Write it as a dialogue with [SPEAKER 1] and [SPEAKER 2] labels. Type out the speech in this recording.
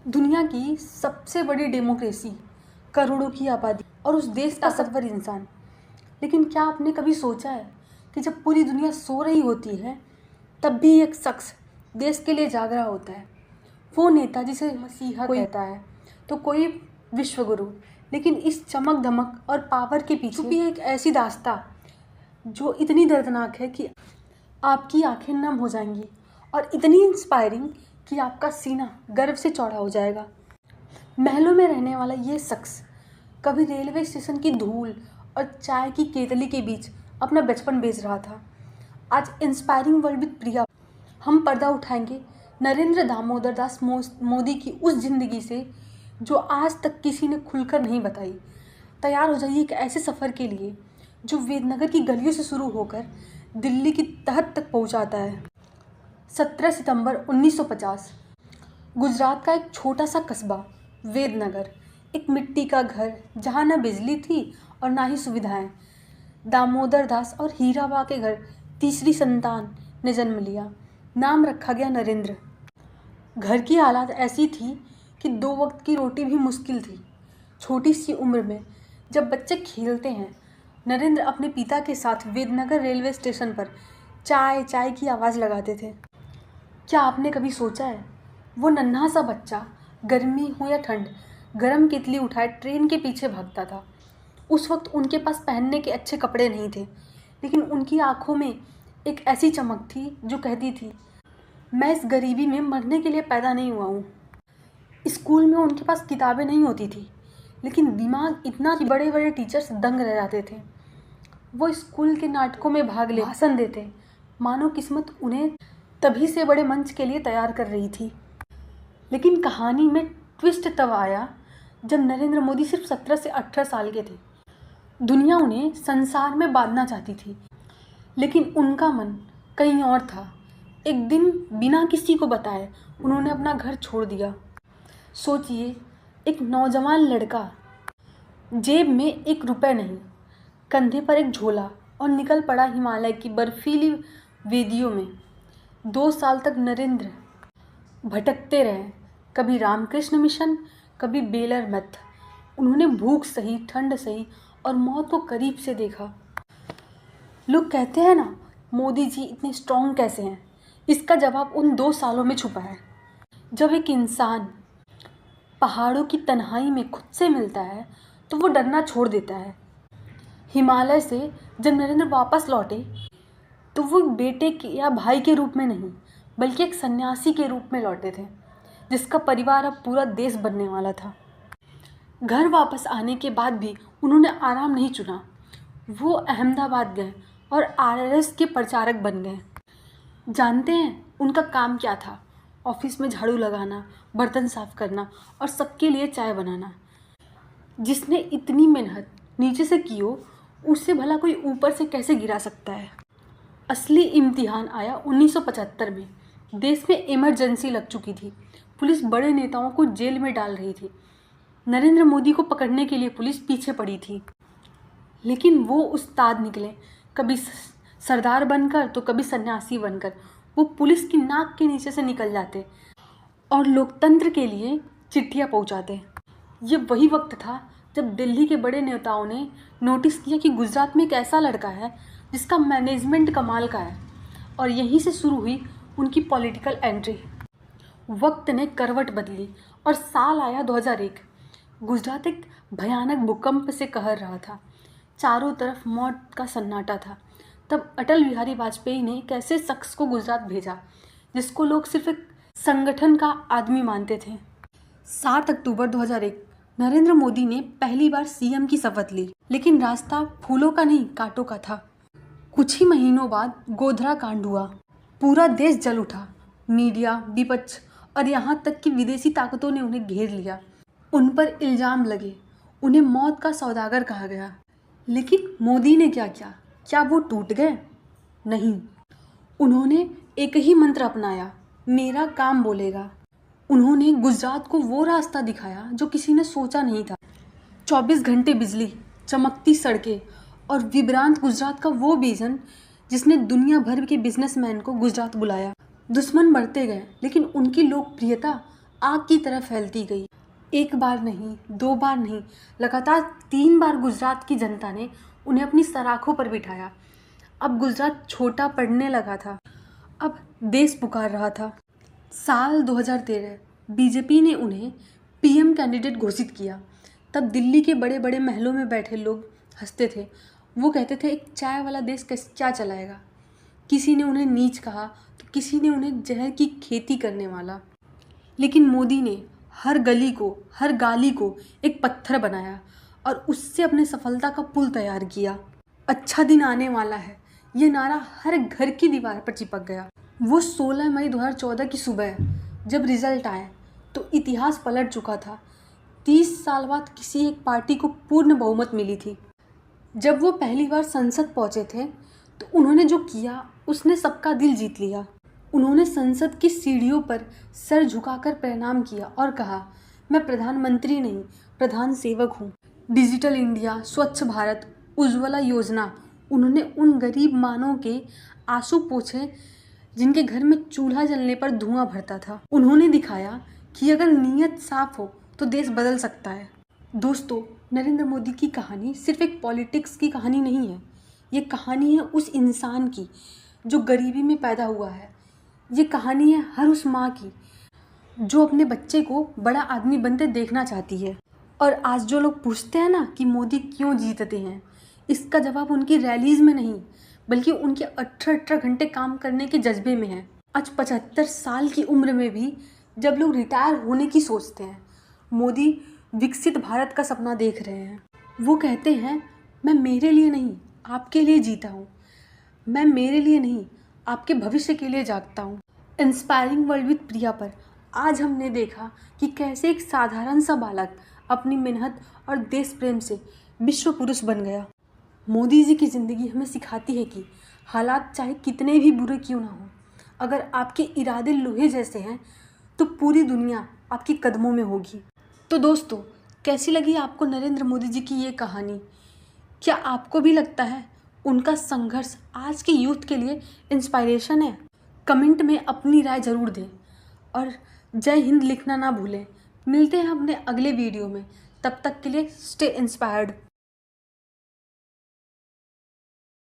[SPEAKER 1] दुनिया की सबसे बड़ी डेमोक्रेसी, करोड़ों की आबादी और उस देश का ताकतवर इंसान। लेकिन क्या आपने कभी सोचा है कि जब पूरी दुनिया सो रही होती है तब भी एक शख्स देश के लिए जाग रहा होता है। वो नेता जिसे मसीहा कहता है तो कोई विश्वगुरु, लेकिन इस चमक धमक और पावर के पीछे भी एक ऐसी दास्तां जो इतनी दर्दनाक है कि आपकी आंखें नम हो जाएंगी और इतनी इंस्पायरिंग कि आपका सीना गर्व से चौड़ा हो जाएगा। महलों में रहने वाला ये शख्स कभी रेलवे स्टेशन की धूल और चाय की केतली के बीच अपना बचपन बेच रहा था। आज इंस्पायरिंग वर्ल्ड विद प्रिया हम पर्दा उठाएंगे नरेंद्र दामोदर दास मोदी की उस जिंदगी से जो आज तक किसी ने खुलकर नहीं बताई। तैयार हो जाइए एक ऐसे सफ़र के लिए जो वेदनगर की गलियों से शुरू होकर दिल्ली की तहत तक पहुंचाता है। 17 सितंबर 1950 गुजरात का एक छोटा सा कस्बा वेदनगर, एक मिट्टी का घर जहाँ न बिजली थी और ना ही सुविधाएं। दामोदर दास और हीराबा के घर तीसरी संतान ने जन्म लिया। नाम रखा गया नरेंद्र। घर की हालात ऐसी थी कि 2 वक्त की रोटी भी मुश्किल थी। छोटी सी उम्र में जब बच्चे खेलते हैं, नरेंद्र अपने पिता के साथ वेदनगर रेलवे स्टेशन पर चाय चाय की आवाज़ लगाते थे। क्या आपने कभी सोचा है वो नन्हा सा बच्चा गर्मी हो या ठंड गरम केतली उठाए ट्रेन के पीछे भागता था। उस वक्त उनके पास पहनने के अच्छे कपड़े नहीं थे, लेकिन उनकी आंखों में एक ऐसी चमक थी जो कहती थी, मैं इस गरीबी में मरने के लिए पैदा नहीं हुआ हूँ। स्कूल में उनके पास किताबें नहीं होती थी, लेकिन दिमाग इतना कि बड़े बड़े टीचर्स दंग रह जाते थे। वो स्कूल के नाटकों में भाग ले भाषण देते, मानो किस्मत उन्हें तभी से बड़े मंच के लिए तैयार कर रही थी। लेकिन कहानी में ट्विस्ट तब आया जब नरेंद्र मोदी सिर्फ 17 से 18 साल के थे। दुनिया उन्हें संसार में बांधना चाहती थी, लेकिन उनका मन कहीं और था। एक दिन बिना किसी को बताए उन्होंने अपना घर छोड़ दिया। सोचिए, एक नौजवान लड़का, जेब में 1 रुपए नहीं, कंधे पर एक झोला और निकल पड़ा हिमालय की बर्फीली वेदियों में। 2 साल तक नरेंद्र भटकते रहे, कभी रामकृष्ण मिशन, कभी बेलर मठ। उन्होंने भूख सही, ठंड सही और मौत को करीब से देखा। लोग कहते हैं ना, मोदी जी इतने स्ट्रॉन्ग कैसे हैं? इसका जवाब उन 2 सालों में छुपा है। जब एक इंसान पहाड़ों की तन्हाई में खुद से मिलता है तो वो डरना छोड़ देता है। हिमालय से जब नरेंद्र वापस लौटे तो वो बेटे के या भाई के रूप में नहीं, बल्कि एक सन्यासी के रूप में लौटे थे, जिसका परिवार अब पूरा देश बनने वाला था। घर वापस आने के बाद भी उन्होंने आराम नहीं चुना। वो अहमदाबाद गए और आरएसएस के प्रचारक बन गए। जानते हैं उनका काम क्या था? ऑफिस में झाड़ू लगाना, बर्तन साफ करना और सबके लिए चाय बनाना। जिसने इतनी मेहनत नीचे से की हो, उससे भला कोई ऊपर से कैसे गिरा सकता है? असली इम्तिहान आया 1975 में। देश में इमरजेंसी लग चुकी थी। पुलिस बड़े नेताओं को जेल में डाल रही थी। नरेंद्र मोदी को पकड़ने के लिए पुलिस पीछे पड़ी थी, लेकिन वो उस्ताद निकले, कभी सरदार बनकर तो कभी सन्यासी बनकर। वो पुलिस की नाक के नीचे से निकल जाते और लोकतंत्र के लिए चिट्ठियाँ पहुँचाते। ये वही वक्त था जब दिल्ली के बड़े नेताओं ने नोटिस किया कि गुजरात में एक ऐसा लड़का है जिसका मैनेजमेंट कमाल का है, और यहीं से शुरू हुई उनकी पॉलिटिकल एंट्री। वक्त ने करवट बदली और साल आया 2001। गुजरात एक भयानक भूकंप से कहर रहा था। चारों तरफ मौत का सन्नाटा था। तब अटल बिहारी वाजपेयी ने एक ऐसे शख्स को गुजरात भेजा जिसको लोग सिर्फ एक संगठन का आदमी मानते थे। 7 अक्टूबर 2001 नरेंद्र मोदी ने पहली बार सीएम की शपथ ली, लेकिन रास्ता फूलों का नहीं, कांटों का था। कुछ ही महीनों बाद गोधरा कांड हुआ। पूरा देश जल उठा। मीडिया, विपक्ष और यहाँ तक कि विदेशी ताकतों ने उन्हें घेर लिया। उन पर इल्ज़ाम लगे, उन्हें मौत का सौदागर कहा गया। लेकिन मोदी ने क्या किया? क्या वो टूट गए? नहीं, उन्होंने एक ही मंत्र अपनाया, मेरा काम बोलेगा। उन्होंने गुजरात को वो रास्ता दिखाया जो किसी ने सोचा नहीं था। 24 घंटे बिजली, चमकती सड़कें और विभ्रांत गुजरात का वो विजन जिसने दुनिया भर के बिजनेसमैन को गुजरात बुलाया। दुश्मन बढ़ते गए, लेकिन उनकी लोकप्रियता आग की तरह फैलती गई। एक बार नहीं, दो बार नहीं, लगातार 3 बार गुजरात की जनता ने उन्हें अपनी सराखों पर बिठाया। अब गुजरात छोटा पड़ने लगा था, अब देश पुकार रहा था। साल 2013 बीजेपी ने उन्हें पीएम कैंडिडेट घोषित किया। तब दिल्ली के बड़े बड़े महलों में बैठे लोग हंसते थे। वो कहते थे, एक चाय वाला देश क्या चलाएगा। किसी ने उन्हें नीच कहा तो किसी ने उन्हें जहर की खेती करने वाला। लेकिन मोदी ने हर गली को, हर गाली को एक पत्थर बनाया और उससे अपने सफलता का पुल तैयार किया। अच्छा दिन आने वाला है, ये नारा हर घर की दीवार पर चिपक गया। वो 16 मई 2014 की सुबह जब रिजल्ट आए तो इतिहास पलट चुका था। 30 साल बाद किसी एक पार्टी को पूर्ण बहुमत मिली थी। जब वो पहली बार संसद पहुंचे थे तो उन्होंने जो किया उसने सबका दिल जीत लिया। उन्होंने संसद की सीढ़ियों पर सर झुकाकर प्रणाम किया और कहा, मैं प्रधानमंत्री नहीं, प्रधान सेवक हूँ। डिजिटल इंडिया, स्वच्छ भारत, उज्ज्वला योजना, उन्होंने उन गरीब मानों के आंसू पोंछे जिनके घर में चूल्हा जलने पर धुआं भरता था। उन्होंने दिखाया कि अगर नीयत साफ हो तो देश बदल सकता है। दोस्तों, नरेंद्र मोदी की कहानी सिर्फ एक पॉलिटिक्स की कहानी नहीं है। ये कहानी है उस इंसान की जो गरीबी में पैदा हुआ है। ये कहानी है हर उस माँ की जो अपने बच्चे को बड़ा आदमी बनते देखना चाहती है। और आज जो लोग पूछते हैं ना कि मोदी क्यों जीतते हैं, इसका जवाब उनकी रैलीज में नहीं बल्कि उनके 18 घंटे काम करने के जज्बे में है। आज 75 साल की उम्र में भी जब लोग रिटायर होने की सोचते हैं, मोदी विकसित भारत का सपना देख रहे हैं। वो कहते हैं, मैं मेरे लिए नहीं आपके लिए जीता हूँ, मैं मेरे लिए नहीं आपके भविष्य के लिए जागता हूँ। इंस्पायरिंग वर्ल्ड विद प्रिया पर आज हमने देखा कि कैसे एक साधारण सा बालक अपनी मेहनत और देश प्रेम से विश्व पुरुष बन गया। मोदी जी की ज़िंदगी हमें सिखाती है कि हालात चाहे कितने भी बुरे क्यों ना हो, अगर आपके इरादे लोहे जैसे हैं तो पूरी दुनिया आपके कदमों में होगी। तो दोस्तों, कैसी लगी आपको नरेंद्र मोदी जी की ये कहानी? क्या आपको भी लगता है उनका संघर्ष आज के यूथ के लिए इंस्पायरेशन है? कमेंट में अपनी राय ज़रूर दें और जय हिंद लिखना ना भूलें। मिलते हैं अपने अगले वीडियो में, तब तक के लिए स्टे इंस्पायर्ड।